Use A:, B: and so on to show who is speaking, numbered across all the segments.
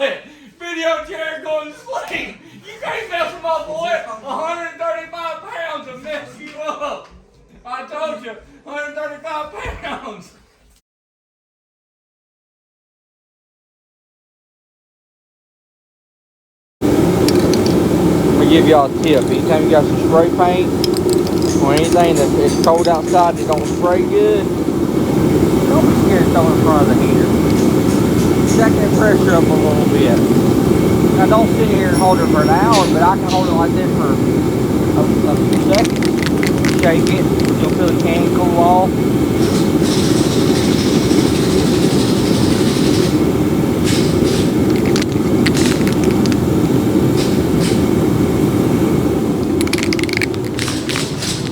A: it. Video Jared going to sleep. You can't mess with my boy. 135 pounds to mess you up. I told you, 135 pounds. I'm gonna give y'all a tip. Anytime you got some spray paint or anything that it's cold outside that don't spray good, don't be scared to throw it in front of the heater. Jack that pressure up a little bit. Now don't sit here and hold it for an hour, but I can hold it like this for a few seconds. Shake it, you'll feel the can cool off.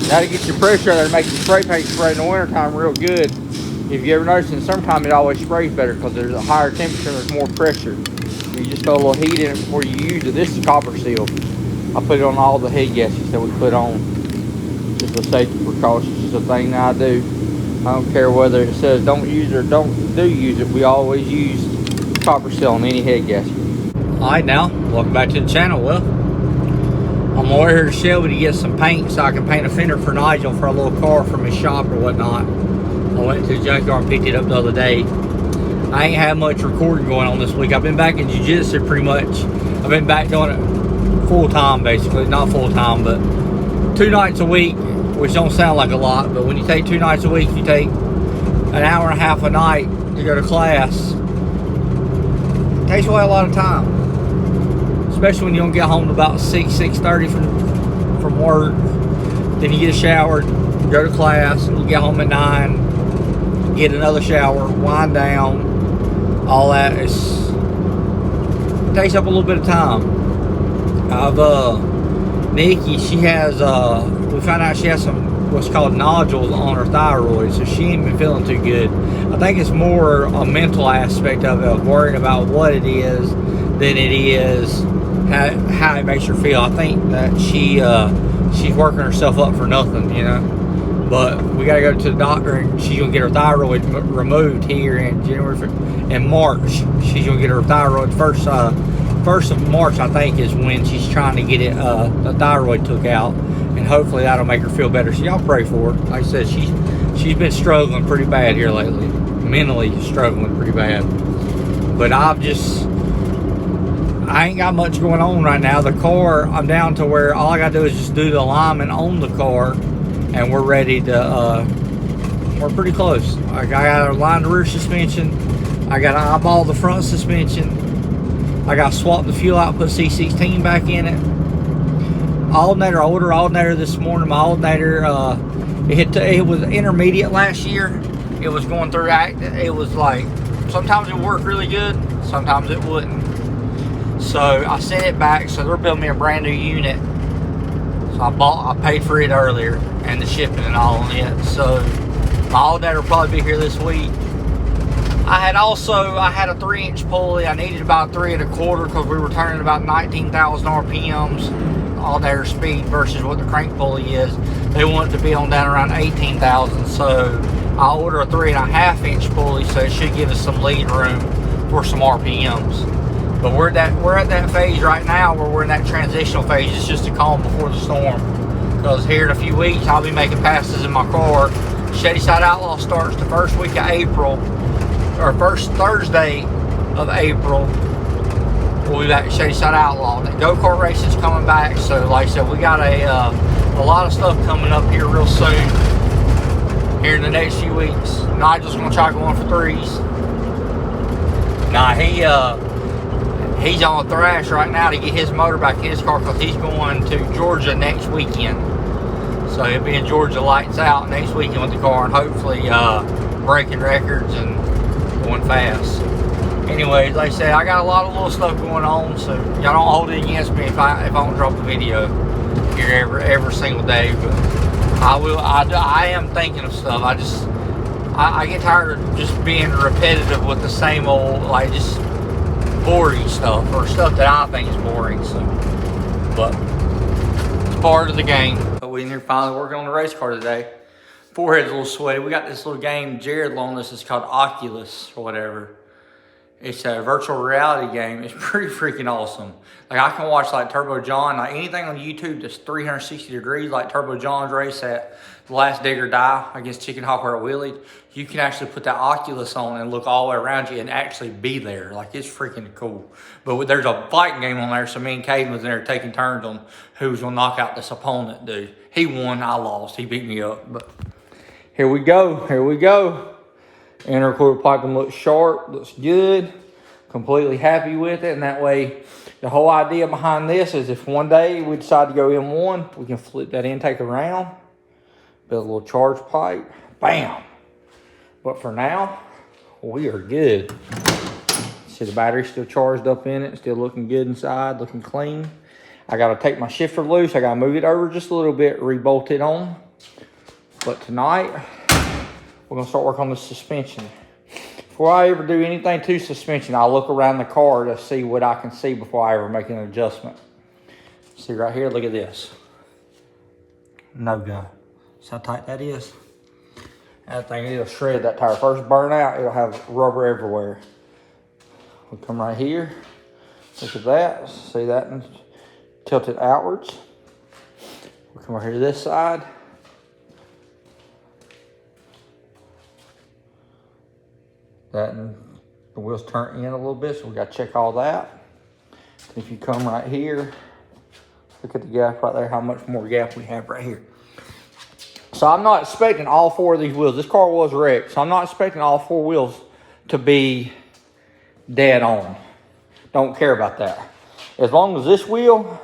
A: That'll get your pressure there to make the spray paint spray in the wintertime real good. If you ever notice in the summertime it always sprays better because there's a higher temperature and there's more pressure. You just throw a little heat in it before you use it. This is copper seal. I put it on all the head gaskets that we put on. Just a safety precaution. It's a thing that I do. I don't care whether it says don't use it or don't use it. We always use copper seal on any head gasket. Alright now, welcome back to the channel. Well, I'm over here to Shelby to get some paint so I can paint a fender for Nigel for a little car from his shop or whatnot. I went to the junkyard and picked it up the other day. I ain't had much recording going on this week. I've been back in jiu-jitsu pretty much. I've been back doing it full time basically. Not full time, but 2 nights a week, which don't sound like a lot, but when you take 2 nights a week, you take an hour and a half a night to go to class. It takes away a lot of time. Especially when you don't get home about 6:30 from work. Then you get a shower, go to class, and you get home at 9, get another shower, wind down. All that it takes up a little bit of time. Nikki, she has we found out she has some what's called nodules on her thyroid, so she ain't been feeling too good. I think it's more a mental aspect of it, of worrying about what it is than it is how it makes her feel. I think that she's working herself up for nothing, you know. But we gotta go to the doctor, and she's gonna get her thyroid removed here in March. She's gonna get her thyroid first of March, I think, is when she's trying to get it the thyroid took out, and hopefully that'll make her feel better. So y'all pray for her. Like I said, she's been struggling pretty bad here lately, mentally struggling pretty bad. But I ain't got much going on right now. The car, I'm down to where all I gotta do is just do the alignment on the car, and we're ready to, we're pretty close. I got to align the rear suspension. I got to eyeball the front suspension. I got to swap the fuel out, put C16 back in it. Alternator, I ordered alternator this morning. My alternator, it was intermediate last year. It was going through, it was like, sometimes it worked really good, sometimes it wouldn't. So I sent it back, so they're building me a brand new unit. So I paid for it earlier, and the shipping and all on it. So my alternator will probably be here this week. I had a 3-inch pulley. I needed about 3 1/4 because we were turning about 19,000 RPMs alternator speed versus what the crank pulley is. They want it to be on down around 18,000. So I'll order a 3 1/2-inch pulley, so it should give us some lead room for some RPMs. But we're at that phase right now where we're in that transitional phase. It's just a calm before the storm. Because here in a few weeks, I'll be making passes in my car. Shady Side Outlaw starts the first week of April, or first Thursday of April. We'll be back at Shady Side Outlaw. The go-kart racing's coming back. So like I said, we got a lot of stuff coming up here real soon. Here in the next few weeks. Nigel's gonna try going for 3s. Now he's on a thrash right now to get his motor back in his car because he's going to Georgia next weekend. So he'll be in Georgia lights out next weekend with the car, and hopefully breaking records and going fast. Anyways, like I said, I got a lot of little stuff going on, so y'all don't hold it against me if I don't drop a video here every single day. But I am thinking of stuff. I get tired of just being repetitive with the same old, like, just boring stuff, or stuff that I think is boring. So, but it's part of the game. But we in here finally working on the race car today. Forehead's a little sweaty. We got this little game Jared loaned us. It's called Oculus or whatever. It's a virtual reality game. It's pretty freaking awesome. Like I can watch like Turbo John, like anything on YouTube that's 360 degrees, like Turbo John's race at the last Dig or Die against Chicken Hawk or Willie. You can actually put that Oculus on and look all the way around you and actually be there. Like it's freaking cool. But there's a fighting game on there, so me and Caden was in there taking turns on who's gonna knock out this opponent, dude. He won, I lost. He beat me up. But here we go. Here we go. Intercooler piping looks sharp, looks good. Completely happy with it. And that way, the whole idea behind this is if one day we decide to go M1, we can flip that intake around, build a little charge pipe, bam. But for now, we are good. See the battery's still charged up in it, still looking good inside, looking clean. I gotta take my shifter loose. I gotta move it over just a little bit, rebolt it on. But tonight, we're gonna start working on the suspension. Before I ever do anything to suspension, I'll look around the car to see what I can see before I ever make an adjustment. See right here, look at this. No go. See how tight that is? That thing, it'll shred that tire. First burn out, it'll have rubber everywhere. We'll come right here. Look at that. See that? And tilt it outwards. We'll come over here to this side. That and the wheels turn in a little bit, so we got to check all that. If you come right here, look at the gap right there, how much more gap we have right here. So I'm not expecting all four of these wheels. This car was wrecked, so I'm not expecting all four wheels to be dead on. Don't care about that. As long as this wheel,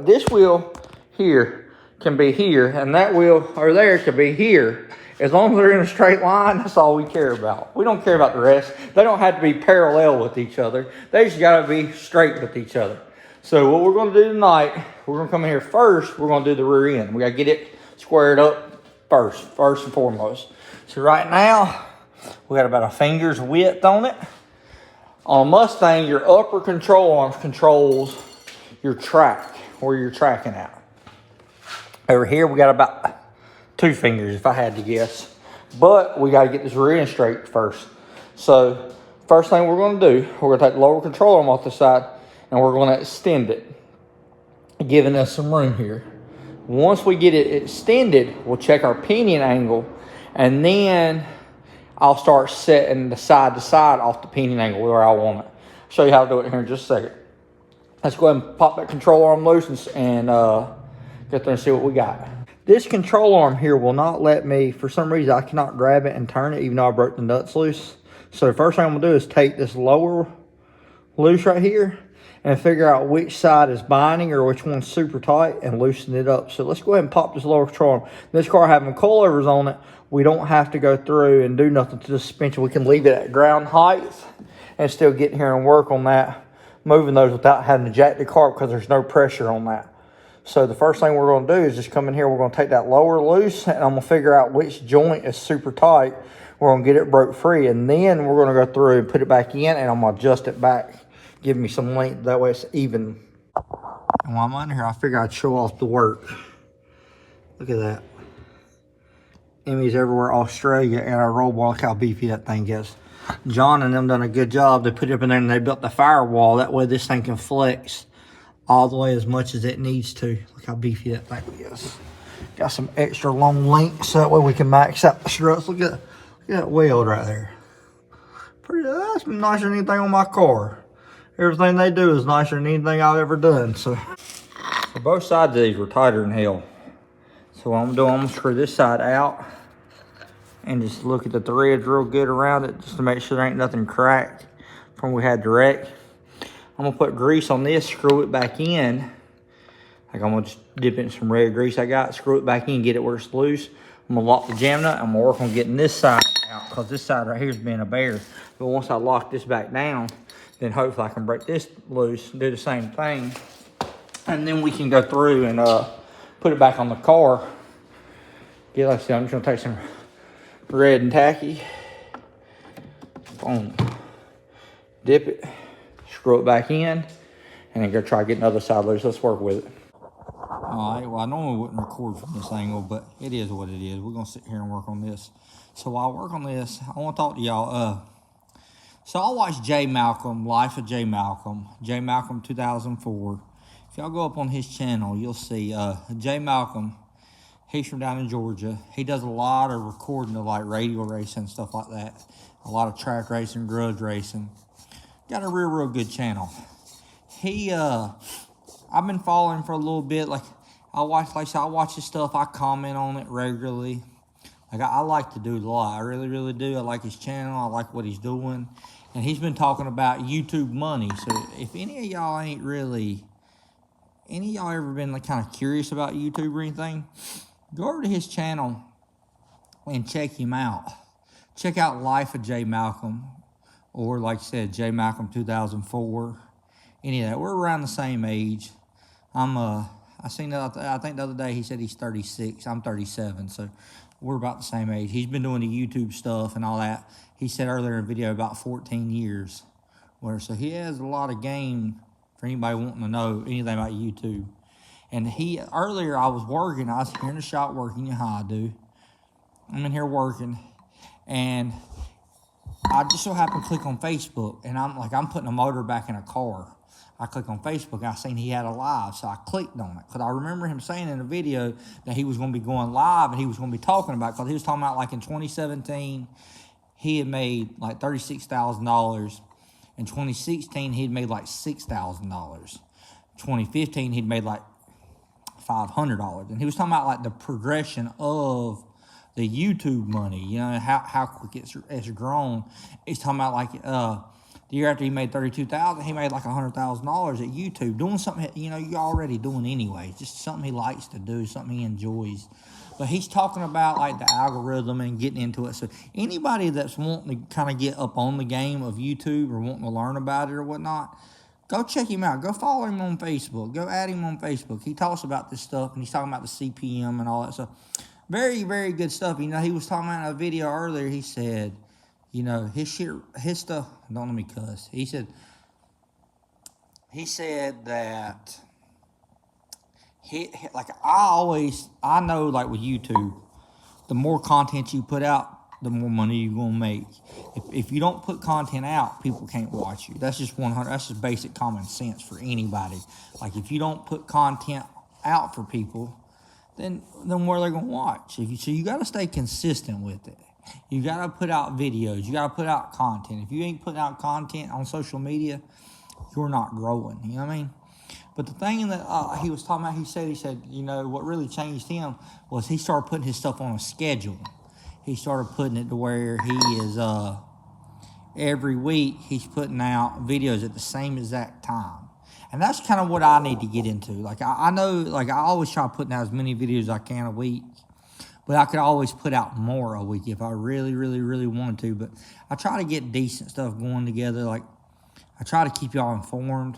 A: this wheel here can be here, and that wheel over there can be here. As long as they're in a straight line, that's all we care about. We don't care about the rest. They don't have to be parallel with each other. They just got to be straight with each other. So what we're going to do tonight, we're going to come in here first. We're going to do the rear end. We got to get it squared up first and foremost. So right now, we got about a finger's width on it. On a Mustang, your upper control arm controls your track, where you're tracking at. Over here, we got about 2 fingers, if I had to guess. But we got to get this rear end straight first. So first thing we're going to do, we're going to take the lower control arm off the side and we're going to extend it, giving us some room here. Once we get it extended, we'll check our pinion angle, and then I'll start setting the side to side off the pinion angle where I want it. I'll show you how to do it here in just a second. Let's go ahead and pop that control arm loose and get there and see what we got. This control arm here will not let me, for some reason, I cannot grab it and turn it even though I broke the nuts loose. So the first thing I'm gonna do is take this lower loose right here and figure out which side is binding or which one's super tight and loosen it up. So let's go ahead and pop this lower control arm. This car having coilovers on it, we don't have to go through and do nothing to the suspension. We can leave it at ground height and still get here and work on that, moving those without having to jack the car because there's no pressure on that. So the first thing we're going to do is just come in here. We're going to take that lower loose, and I'm going to figure out which joint is super tight. We're going to get it broke free, and then we're going to go through and put it back in, and I'm going to adjust it back, give me some length. That way it's even. And while I'm under here, I figure I'd show off the work. Look at that. Emmys everywhere, Australia, and our roll bar. Look how beefy that thing gets. John and them done a good job. They put it up in there, and they built the firewall. That way this thing can flex all the way as much as it needs to. Look how beefy that thing is. Got some extra long links so that way we can max out the struts. Look at that weld right there. That's nicer than anything on my car. Everything they do is nicer than anything I've ever done. So both sides of these were tighter than hell. So what I'm doing, I'm gonna screw this side out and just look at the threads real good around it just to make sure there ain't nothing cracked from when we had the wreck. I'm gonna put grease on this, screw it back in. Like I'm gonna just dip it in some red grease I got, screw it back in, get it where it's loose. I'm gonna lock the jam nut. I'm gonna work on getting this side out because this side right here is being a bear. But once I lock this back down, then hopefully I can break this loose, do the same thing. And then we can go through and put it back on the car. Yeah, like I said, I'm just gonna take some red and tacky. Boom. Dip it. Screw it back in, and then go try getting the other side loose. Let's work with it. All right, well, I normally wouldn't record from this angle, but it is what it is. We're gonna sit here and work on this. So while I work on this, I wanna talk to y'all. So I watched J Malcolm, Life of J Malcolm, J Malcolm 2004. If y'all go up on his channel, you'll see J Malcolm. He's from down in Georgia. He does a lot of recording of like radial racing and stuff like that. A lot of track racing, grudge racing. Got a real good channel. He I've been following for a little bit. Like I watch his stuff. I comment on it regularly. Like I like to do it a lot. I really do. I like his channel. I like what he's doing. And he's been talking about YouTube money. So if any of y'all ever been like kind of curious about YouTube or anything, go over to his channel and check him out. Check out Life of J Malcolm, or like I said, J Malcolm 2004. Any of that. We're around the same age. I think the other day he said he's 36. I'm 37, so we're about the same age. He's been doing the YouTube stuff and all that. He said earlier in a video about 14 years. So he has a lot of game for anybody wanting to know anything about YouTube. And earlier I was working. I was here in the shop working. You know how I do. I'm in here working. And I just so happened to click on Facebook. And I'm putting a motor back in a car. I clicked on Facebook, and I seen he had a live, so I clicked on it. Because I remember him saying in the video that he was going to be going live, and he was going to be talking about it. Because he was talking about, like, in 2017, he had made, like, $36,000. In 2016, he'd made, like, $6,000. 2015, he'd made, like, $500. And he was talking about, like, the progression of the YouTube money, you know, how quick it's grown. He's talking about, like, the year after he made $32,000, he made like $100,000 at YouTube, doing something, you know, you're already doing anyway. Just something he likes to do, something he enjoys. But he's talking about like the algorithm and getting into it. So anybody that's wanting to kind of get up on the game of YouTube or wanting to learn about it or whatnot, go check him out. Go follow him on Facebook. Go add him on Facebook. He talks about this stuff, and he's talking about the CPM and all that stuff. Very good stuff. You know, he was talking about in a video earlier, he said, you know, his stuff, don't let me cuss. He said that I know like with YouTube, the more content you put out, the more money you're going to make. If you don't put content out, people can't watch you. That's just that's just basic common sense for anybody. Like if you don't put content out for people, then where are they going to watch? So you got to stay consistent with it. You got to put out videos. You got to put out content. If you ain't putting out content on social media, you're not growing. You know what I mean? But the thing that he was talking about, he said, you know, what really changed him was he started putting his stuff on a schedule. He started putting it to where he is, every week he's putting out videos at the same exact time. And that's kind of what I need to get into. Like, I know, like, I always try putting out as many videos as I can a week. But I could always put out more a week if I really wanted to. But I try to get decent stuff going together. Like, I try to keep y'all informed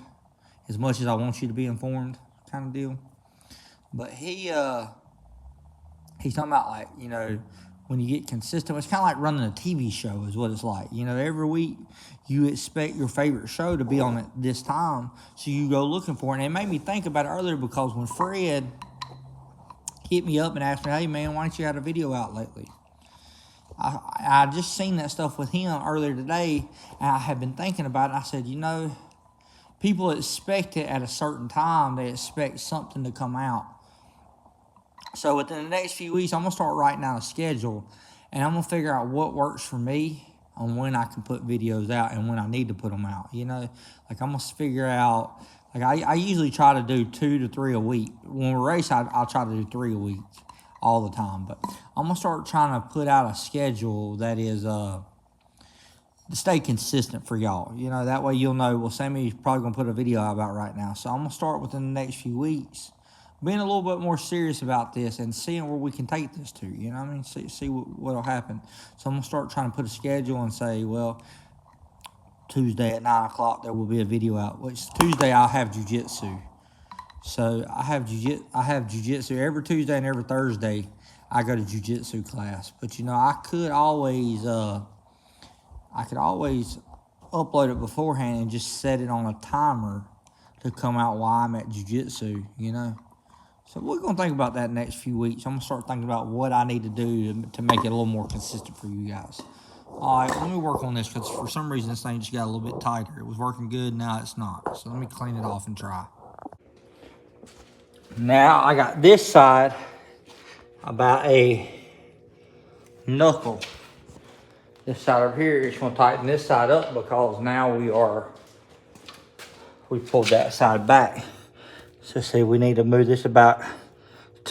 A: as much as I want you to be informed, kind of deal. But he's talking about, like, you know, when you get consistent, it's kind of like running a TV show is what it's like. You know, every week you expect your favorite show to be on at this time, so you go looking for it. And it made me think about it earlier because when Fred hit me up and asked me, hey, man, why don't you have a video out lately? I just seen that stuff with him earlier today, and I have been thinking about it. I said, you know, people expect it at a certain time. They expect something to come out. So within the next few weeks, I'm going to start writing out a schedule, and I'm going to figure out what works for me on when I can put videos out and when I need to put them out. You know, like I'm going to figure out. Like I usually try to do 2 to 3 a week. When we race, I'll try to do 3 a week all the time. But I'm going to start trying to put out a schedule that is to stay consistent for y'all. You know, that way you'll know, well, Sammy's probably going to put a video out about right now. So I'm going to start within the next few weeks being a little bit more serious about this and seeing where we can take this to. You know what I mean? See what'll happen. So I'm going to start trying to put a schedule and say, well, Tuesday at 9 o'clock there will be a video out. Which Tuesday I'll have jiu-jitsu. So I have jiu-jitsu every Tuesday and every Thursday. I go to jiu-jitsu class. But you know, I could always upload it beforehand and just set it on a timer to come out while I'm at jiu-jitsu, you know. So we're going to think about that next few weeks. I'm going to start thinking about what I need to do to make it a little more consistent for you guys. All right, let me work on this because for some reason this thing just got a little bit tighter. It was working good, now it's not. So let me clean it off and try. Now I got this side about a knuckle. This side over here is going to tighten this side up because now we pulled that side back. So see, we need to move this about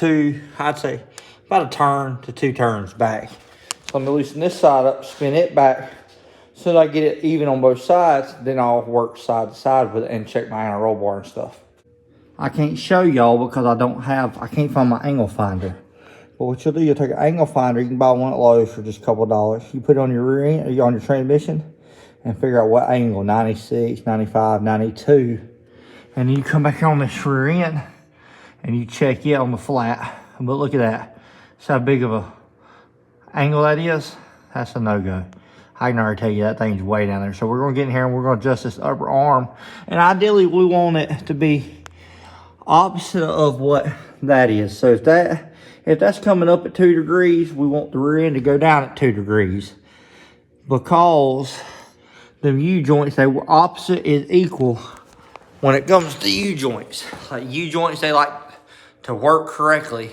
A: I'd say about a turn to 2 turns back. So I'm gonna loosen this side up, spin it back. As soon as I get it even on both sides, then I'll work side to side with it and check my inner roll bar and stuff. I can't show y'all because I can't find my angle finder. But what you'll do, you'll take an angle finder. You can buy one at Lowe's for just a couple of dollars. You put it on your rear end, on your transmission, and figure out what angle, 96, 95, 92. And then you come back on this rear end and you check it on the flat. But look at that. See how big of a angle that is? That's a no-go. I can already tell you that thing's way down there. So we're gonna get in here and we're gonna adjust this upper arm. And ideally we want it to be opposite of what that is. So if that's coming up at 2 degrees, we want the rear end to go down at 2 degrees. Because the U-joints, they were opposite is equal when it comes to U-joints. Like U-joints, they like to work correctly.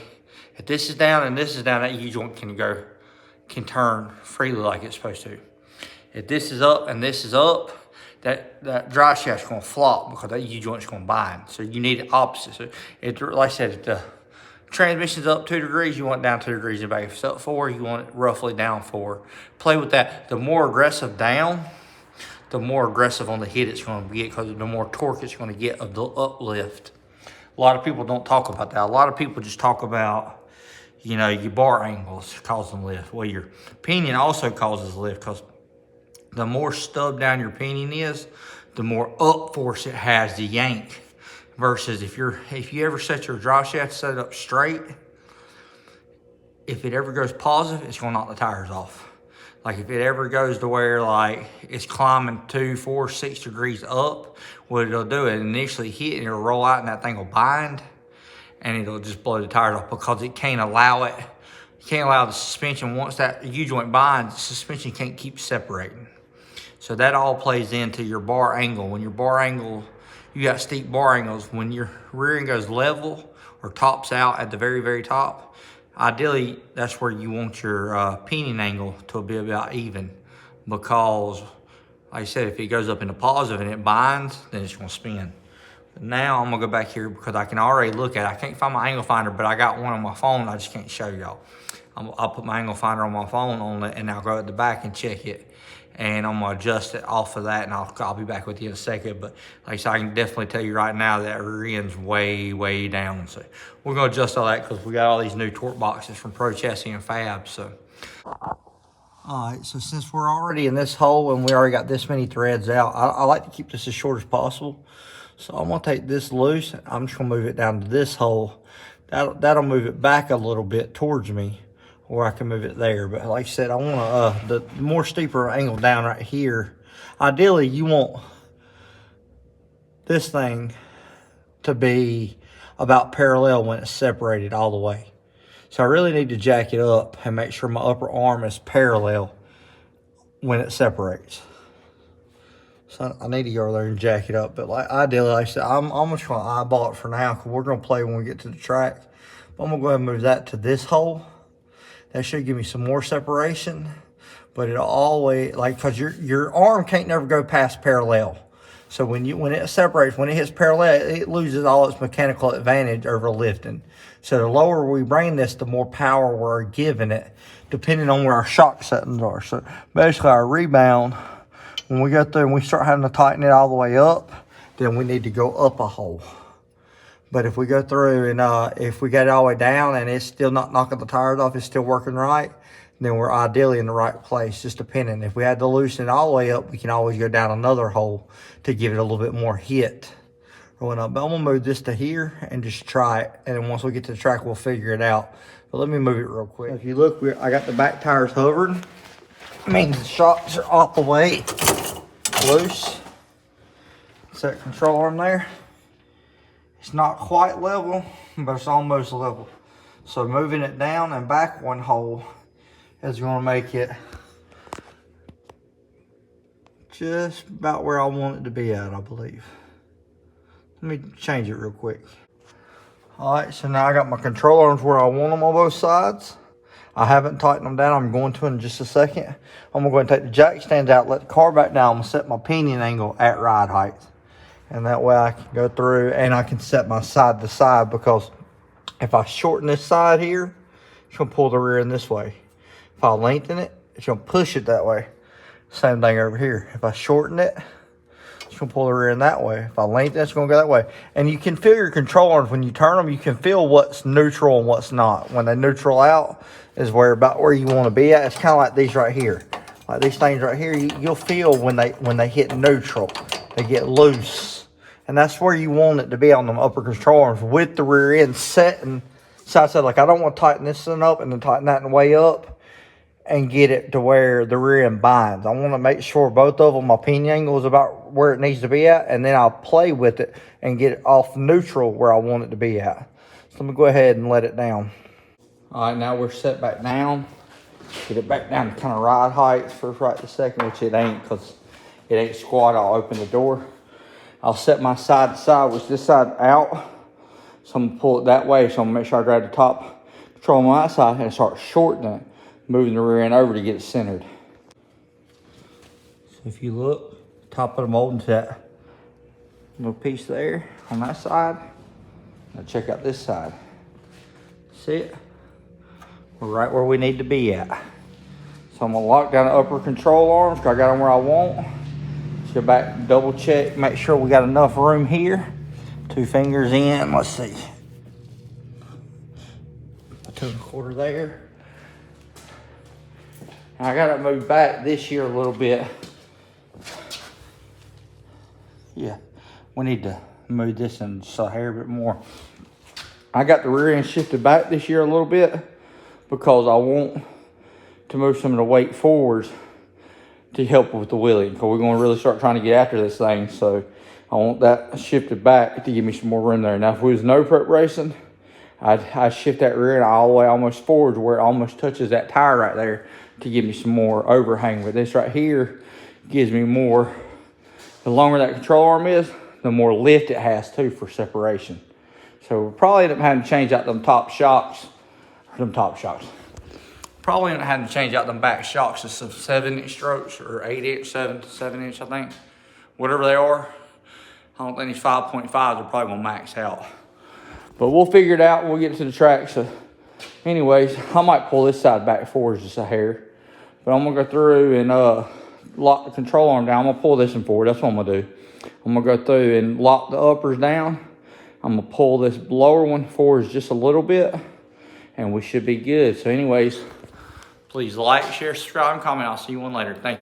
A: If this is down and this is down, that U-joint can turn freely like it's supposed to. If this is up and this is up, that drive shaft's gonna flop because that U-joint's gonna bind. So you need it opposite. So like I said, if the transmission's up 2 degrees, you want it down 2 degrees in the back. If it's up 4, you want it roughly down 4. Play with that. The more aggressive down, the more aggressive on the hit it's gonna get because the more torque it's gonna get of the uplift. A lot of people don't talk about that. A lot of people just talk about, you know, your bar angles causing lift. Well, your pinion also causes lift because the more stubbed down your pinion is, the more up force it has to yank. Versus if you ever set your drive shaft set it up straight, if it ever goes positive, it's gonna knock the tires off. Like if it ever goes to where like it's climbing 2, 4, 6 degrees up, what it'll do, it initially hit and it'll roll out and that thing will bind and it'll just blow the tires off because it can't allow it. You can't allow the suspension, once that U-joint binds, the suspension can't keep separating. So that all plays into your bar angle. When your bar angle, you got steep bar angles, when your rear end goes level or tops out at the very, very top, ideally that's where you want your pinion angle to be about even, because like I said, if it goes up into positive and it binds, then it's gonna spin. But now I'm gonna go back here because I can already look at it. I can't find my angle finder, but I got one on my phone. I just can't show y'all. I'll put my angle finder on my phone on it and I'll go at the back and check it. And I'm gonna adjust it off of that and I'll be back with you in a second. But like I said, I can definitely tell you right now that rear end's way, way down. So we're gonna adjust all that because we got all these new torque boxes from Pro Chassis and Fab, so. All right, so since we're already in this hole and we already got this many threads out, I like to keep this as short as possible. So I'm gonna take this loose. I'm just gonna move it down to this hole. That'll move it back a little bit towards me, or I can move it there. But like I said, I want the more steeper angle down right here. Ideally, you want this thing to be about parallel when it's separated all the way. So I really need to jack it up and make sure my upper arm is parallel when it separates. So I need to go over there and jack it up. But ideally, like I said, I'm just gonna eyeball it for now because we're gonna play when we get to the track. But I'm gonna go ahead and move that to this hole. That should give me some more separation, but it'll always, like, cause your arm can't never go past parallel. So when it separates, when it hits parallel, it loses all its mechanical advantage over lifting. So the lower we bring this, the more power we're giving it, depending on where our shock settings are. So basically our rebound, when we go through and we start having to tighten it all the way up, then we need to go up a hole. But if we go through and if we get it all the way down and it's still not knocking the tires off, it's still working right, then we're ideally in the right place, just depending. If we had to loosen it all the way up, we can always go down another hole to give it a little bit more hit. Going up. But I'm gonna move this to here and just try it. And then once we get to the track, we'll figure it out. But let me move it real quick. If you look, I got the back tires hovering. It means the shocks are off the way, loose. Set control arm there. It's not quite level, but it's almost level. So moving it down and back one hole is gonna make it just about where I want it to be at, I believe. Let me change it real quick. All right, so now I got my control arms where I want them on both sides. I haven't tightened them down. I'm going to in just a second. I'm gonna go ahead and take the jack stands out, let the car back down. I'm gonna set my pinion angle at ride height. And that way I can go through and I can set my side to side, because if I shorten this side here, it's gonna pull the rear in this way. If I lengthen it, it's gonna push it that way. Same thing over here. If I shorten it, it's gonna pull the rear in that way. If I lengthen it, it's gonna go that way. And you can feel your control arms when you turn them. You can feel what's neutral and what's not. When they neutral out is about where you want to be at. It's kind of like these right here. Like these things right here, you'll feel when they hit neutral, they get loose. And that's where you want it to be on them upper control arms, with the rear end setting side to side. Like I don't want to tighten this one up and then tighten that one way up and get it to where the rear end binds. I want to make sure both of them, my pinion angle is about where it needs to be at, and then I'll play with it and get it off neutral where I want it to be at. So let me go ahead and let it down. All right, now we're set back down. Get it back down to kind of ride height for right this second, which it ain't, because it ain't squat. I'll open the door. I'll set my side to side, which this side out. So I'm gonna pull it that way. So I'm gonna make sure I grab the top control on my side and start shortening it, moving the rear end over to get it centered. So if you look, top of the molding set, little piece there on that side. Now check out this side. See it? We're right where we need to be at. So I'm gonna lock down the upper control arms, because I got them where I want. Go back, double check, make sure we got enough room here. 2 fingers in, let's see. 2 1/4 there. I gotta move back this year a little bit. Yeah, we need to move this in just a hair bit more. I got the rear end shifted back this year a little bit, because I want to move some of the weight forwards to help with the wheeling, because we're going to really start trying to get after this thing. So I want that shifted back to give me some more room there. Now if we was no prep racing, I'd shift that rear end all the way almost forward to where it almost touches that tire right there to give me some more overhang. But this right here gives me more. The longer that control arm is, the more lift it has too for separation. So we'll probably end up having to change out them top shocks. Probably end up having to change out them back shocks to some 7-inch strokes, or 8-inch, 7-inch, I think. Whatever they are. I don't think these 5.5s are probably gonna max out. But we'll figure it out when we get to the track. So anyways, I might pull this side back forward just a hair. But I'm gonna go through and lock the control arm down. I'm gonna pull this one forward, that's what I'm gonna do. I'm gonna go through and lock the uppers down. I'm gonna pull this lower one forward just a little bit, and we should be good. So anyways, please like, share, subscribe, and comment. I'll see you one later. Thank you.